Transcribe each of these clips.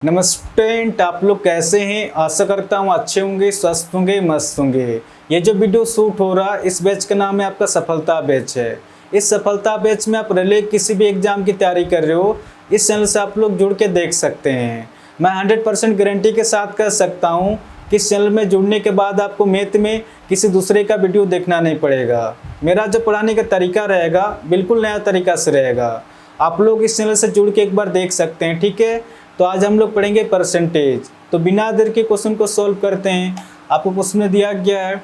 नमस्ते, आप लोग कैसे हैं। आशा करता हूँ अच्छे होंगे, स्वस्थ होंगे, मस्त होंगे। ये जो वीडियो शूट हो रहा है इस बैच का नाम है आपका सफलता बैच है। इस सफलता बैच में आप रिले किसी भी एग्जाम की तैयारी कर रहे हो, इस चैनल से आप लोग जुड़ के देख सकते हैं। मैं 100% गारंटी के साथ कह सकता हूँ कि इस चैनल में जुड़ने के बाद आपको मैथ में किसी दूसरे का वीडियो देखना नहीं पड़ेगा। मेरा जो पढ़ाने का तरीका रहेगा बिल्कुल नया तरीका से रहेगा। आप लोग इस चैनल से जुड़ के एक बार देख सकते हैं, ठीक है। तो आज हम लोग पढ़ेंगे परसेंटेज। तो बिना देर के क्वेश्चन को सॉल्व करते हैं। आपको क्वेश्चन में दिया गया है,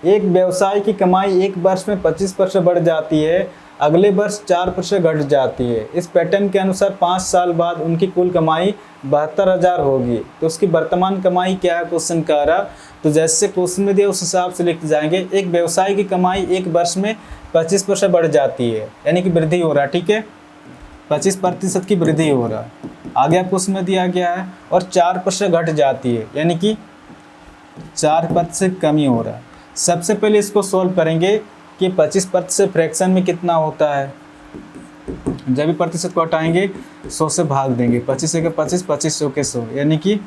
एक व्यवसाय की कमाई एक वर्ष में 25% बढ़ जाती है, अगले वर्ष 4% घट जाती है। इस पैटर्न के अनुसार 5 साल बाद उनकी कुल कमाई 72,000 होगी। तो उसकी वर्तमान कमाई क्या है क्वेश्चन कह रहा। तो जैसे क्वेश्चन में दिया उस हिसाब से लिखते जाएंगे। एक व्यवसाय की कमाई एक वर्ष में 25% बढ़ जाती है, यानी कि वृद्धि हो रहा है, ठीक है। 25% की वृद्धि हो रहा है। आगे आपको उसमें दिया गया है और 4% घट जाती है, यानी कि 4% कमी हो रहा है। सबसे पहले इसको सॉल्व करेंगे कि 25% फ्रैक्शन में कितना होता है। जब भी प्रतिशत को हटाएंगे 100 से भाग देंगे, 25 के 25, 25 के 100, यानी कि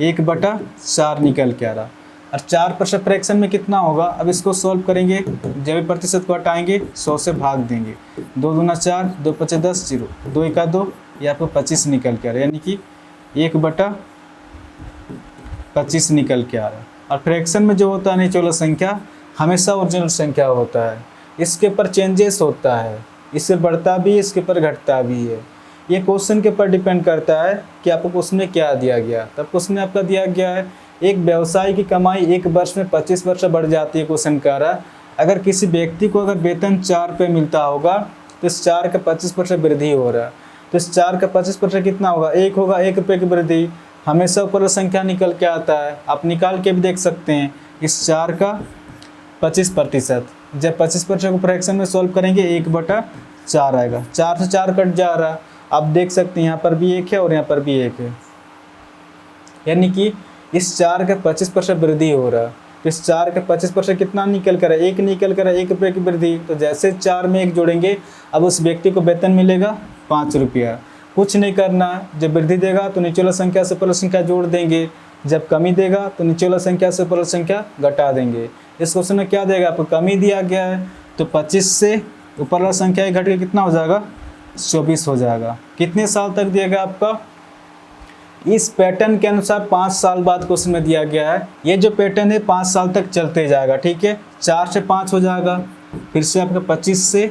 1/4 निकल के आ रहा। और 4% फ्रैक्शन में कितना होगा, अब इसको सॉल्व करेंगे। जब भी प्रतिशत को हटाएंगे 100 से भाग देंगे, 2 दूना 4, 2 5 10, 0, 2 1 2, ये आपको 25 निकल के आ रहा है, यानी कि 1/25 निकल के आ रहा है। और फ्रैक्शन में जो होता है नेचुरल संख्या हमेशा ओरिजिनल संख्या होता है। इसके ऊपर चेंजेस होता है, इससे बढ़ता भी है, इसके ऊपर घटता भी है। ये क्वेश्चन के ऊपर डिपेंड करता है कि आपको क्वेश्चन में क्या दिया गया। तब क्वेश्चन में आपका दिया गया है, एक व्यवसाय की कमाई एक वर्ष में 25% बढ़ जाती है। क्वेश्चन कह रहा है अगर किसी व्यक्ति को अगर वेतन 4 रुपये मिलता होगा तो इस 4 का 25% वृद्धि हो रहा है। तो इस 4 का 25% कितना होगा, 1 होगा। 1 रुपये की वृद्धि हमेशा ऊपर संख्या निकल के आता है, आप निकाल के भी देख सकते हैं। इस 4 का 25%, जब 25% को फ्रैक्शन में सॉल्व करेंगे 1/4 आएगा। 4 से 4 कट जा रहा है, आप देख सकते हैं यहाँ पर भी 1 है और यहाँ पर भी 1 है, यानी कि इस 4 का 25% वृद्धि हो रहा है। तो इस 4 का 25% कितना निकल कर है, 1 निकल कर है, 1 रुपये की वृद्धि। तो जैसे 4 में 1 जोड़ेंगे, अब उस व्यक्ति को वेतन मिलेगा 5 रुपया। कुछ नहीं करना, जब वृद्धि देगा तो नीचे वाला संख्या से ऊपर संख्या जोड़ देंगे, जब कमी देगा तो नीचे वाला संख्या से ऊपर संख्या घटा देंगे। इस क्वेश्चन में क्या देगा, आपको कमी दिया गया है तो 25 से ऊपर वाला संख्या घट के कितना हो जाएगा, 24 हो जाएगा। कितने साल तक दिएगा आपका, इस पैटर्न के अनुसार 5 साल बाद क्वेश्चन में दिया गया है। ये जो पैटर्न है 5 साल तक चलते जाएगा, ठीक है। 4 से 5 हो जाएगा, फिर से आपका 25 से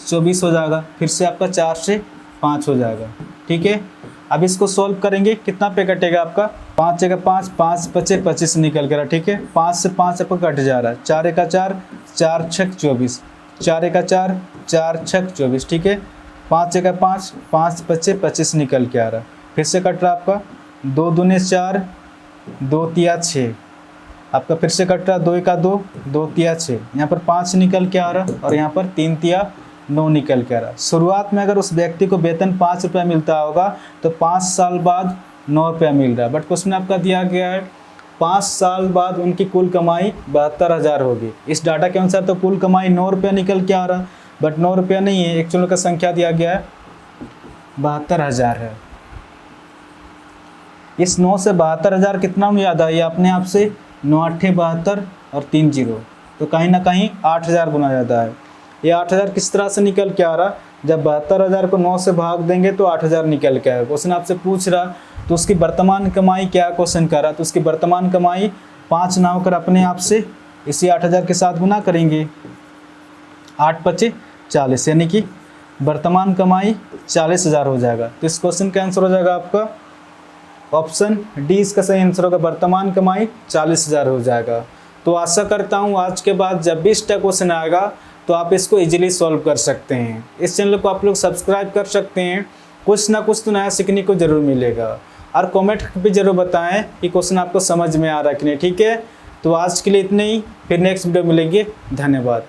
24 हो जाएगा, फिर से आपका 4 से 5 हो जाएगा, ठीक है। अब इसको सॉल्व करेंगे, कितना पे कटेगा आपका, 5 जगह 5, 5 5 25 निकल कर, ठीक है। 5 से 5 आपका कट जा रहा है, 4 1 4, 4 6 24, 4 1 4, 4 6 24, ठीक है। 5 जगह 5, 5 5 25 निकल के आ रहा है, फिर से कट रहा आपका 2 दूने 4, 2 तिया 6, आपका फिर से कट रहा 2 1 2, 2 तिया 6, यहाँ पर 5 निकल के आ रहा और यहाँ पर 3 तिया 9 निकल के आ रहा। शुरुआत में अगर उस व्यक्ति को वेतन 5 रुपया मिलता होगा तो 5 साल बाद 9 रुपया मिल रहा है। बट क्वेश्चन आपका दिया गया है 5 साल बाद उनकी कुल कमाई 72,000 होगी। इस डाटा के अनुसार तो कुल कमाई 9 रुपया निकल के आ रहा, बट 9 रुपया नहीं है, एक्चुअल का संख्या दिया गया है 72,000 है। इस 9 से 72,000 कितना में याद आइए अपने आप से, 9 8 72 और 3 0, तो कहीं ना कहीं 8,000 गुना ज़्यादा है। ये 8,000 किस तरह से निकल के आ रहा, जब 72,000 को 9 से भाग देंगे तो 8,000 निकल के आएगा। क्वेश्चन आपसे पूछ रहा तो उसकी वर्तमान कमाई क्या क्वेश्चन कर रहा, तो उसकी वर्तमान कमाई 5 ना होकर अपने आप से इसी 8,000 के साथ गुना करेंगे, 8 5 40, यानी कि वर्तमान कमाई 40,000 हो जाएगा। तो इस क्वेश्चन का आंसर हो जाएगा आपका ऑप्शन डी, इसका सही आंसर होगा, वर्तमान कमाई 40,000 हो जाएगा। तो आशा करता हूँ आज के बाद जब भी इस टाइप क्वेश्चन आएगा तो आप इसको इजीली सॉल्व कर सकते हैं। इस चैनल को आप लोग सब्सक्राइब कर सकते हैं, कुछ ना कुछ तो नया सीखने को जरूर मिलेगा। और कमेंट भी जरूर बताएं कि क्वेश्चन आपको समझ में आ रहा है कि नहीं, ठीक है। तो आज के लिए इतने ही, फिर नेक्स्ट वीडियो मिलेंगे। धन्यवाद।